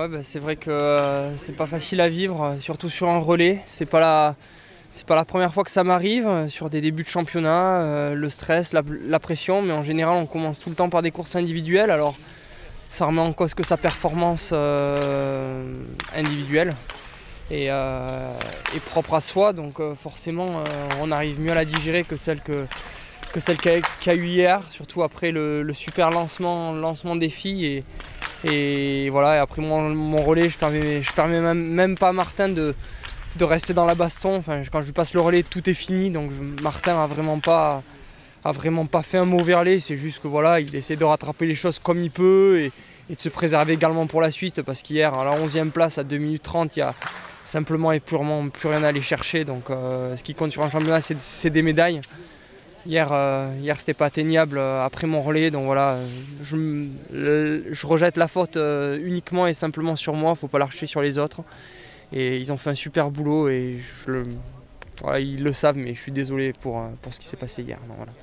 Ouais, bah, c'est vrai que c'est pas facile à vivre, surtout sur un relais. C'est pas la première fois que ça m'arrive, sur des débuts de championnat, le stress, la pression, mais en général on commence tout le temps par des courses individuelles, alors ça remet en cause que sa performance individuelle est propre à soi, donc forcément on arrive mieux à la digérer que celle qu'il y a eu hier, surtout après le super lancement des filles. Et voilà, et après mon relais, je permets même pas à Martin de rester dans la baston. Enfin, quand je lui passe le relais, tout est fini. Donc Martin a vraiment pas fait un mauvais relais. C'est juste que voilà, il essaie de rattraper les choses comme il peut et de se préserver également pour la suite. Parce qu'hier, à la 11e place, à 2 minutes 30, il y a simplement et purement plus rien à aller chercher. Donc ce qui compte sur un championnat, c'est des médailles. Hier c'était pas atteignable après mon relais, donc voilà, je rejette la faute uniquement et simplement sur moi, faut pas la rejeter sur les autres. Et ils ont fait un super boulot et voilà, ils le savent, mais je suis désolé pour ce qui s'est passé hier. Donc, voilà.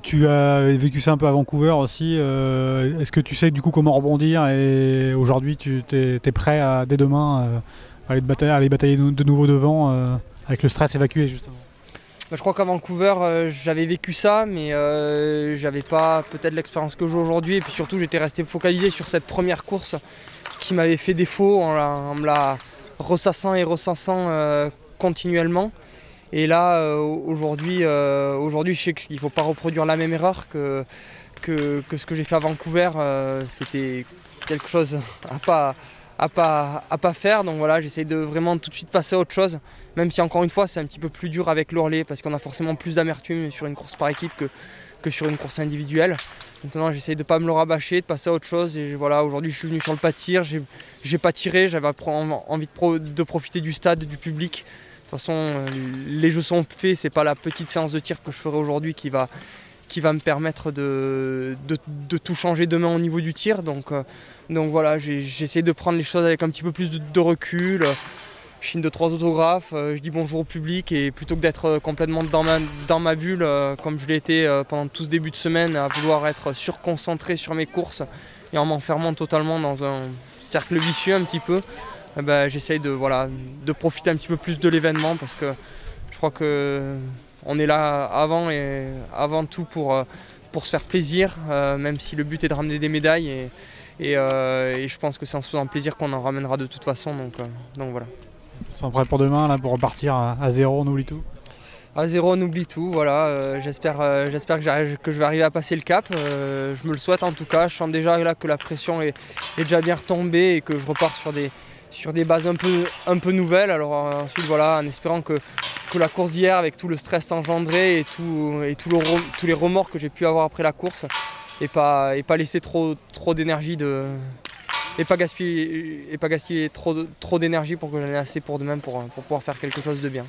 Tu as vécu ça un peu à Vancouver aussi. Est-ce que tu sais du coup comment rebondir et aujourd'hui tu es prêt dès demain à aller batailler de nouveau devant avec le stress évacué justement? Je crois qu'à Vancouver, j'avais vécu ça, mais j'avais pas peut-être l'expérience que j'ai aujourd'hui. Et puis surtout, j'étais resté focalisé sur cette première course qui m'avait fait défaut en me la ressassant et continuellement. Et là, aujourd'hui, je sais qu'il ne faut pas reproduire la même erreur que ce que j'ai fait à Vancouver. C'était quelque chose à pas faire. Donc voilà, j'essaie de vraiment tout de suite passer à autre chose. Même si encore une fois, c'est un petit peu plus dur avec le relais parce qu'on a forcément plus d'amertume sur une course par équipe que sur une course individuelle. Maintenant, j'essaie de ne pas me le rabâcher, de passer à autre chose. Et voilà, aujourd'hui, je suis venu sur le pas tir. J'ai pas tiré, j'avais envie de profiter du stade, du public. De toute façon, les jeux sont faits, c'est pas la petite séance de tir que je ferai aujourd'hui qui va me permettre de tout changer demain au niveau du tir. Donc voilà, j'essaie de prendre les choses avec un petit peu plus de recul. Je signe 2-3 autographes, je dis bonjour au public et plutôt que d'être complètement dans ma bulle, comme je l'ai été pendant tout ce début de semaine, à vouloir être surconcentré sur mes courses et en m'enfermant totalement dans un cercle vicieux un petit peu, j'essaye de profiter un petit peu plus de l'événement parce que je crois qu'on est là avant tout pour se faire plaisir, même si le but est de ramener des médailles et je pense que c'est en se faisant plaisir qu'on en ramènera de toute façon. Donc voilà. Tu es prêt pour demain là, pour repartir à zéro, on oublie tout? À zéro, on oublie tout, voilà. J'espère que je vais arriver à passer le cap. Je me le souhaite en tout cas. Je sens déjà là que la pression est déjà bien retombée et que je repars sur des bases un peu nouvelles. Alors ensuite voilà, en espérant que la course d'hier, avec tout le stress engendré et tous les remords que j'ai pu avoir après la course, et pas laisser trop d'énergie et pas gaspiller trop d'énergie pour que j'en ai assez pour demain pour pouvoir faire quelque chose de bien.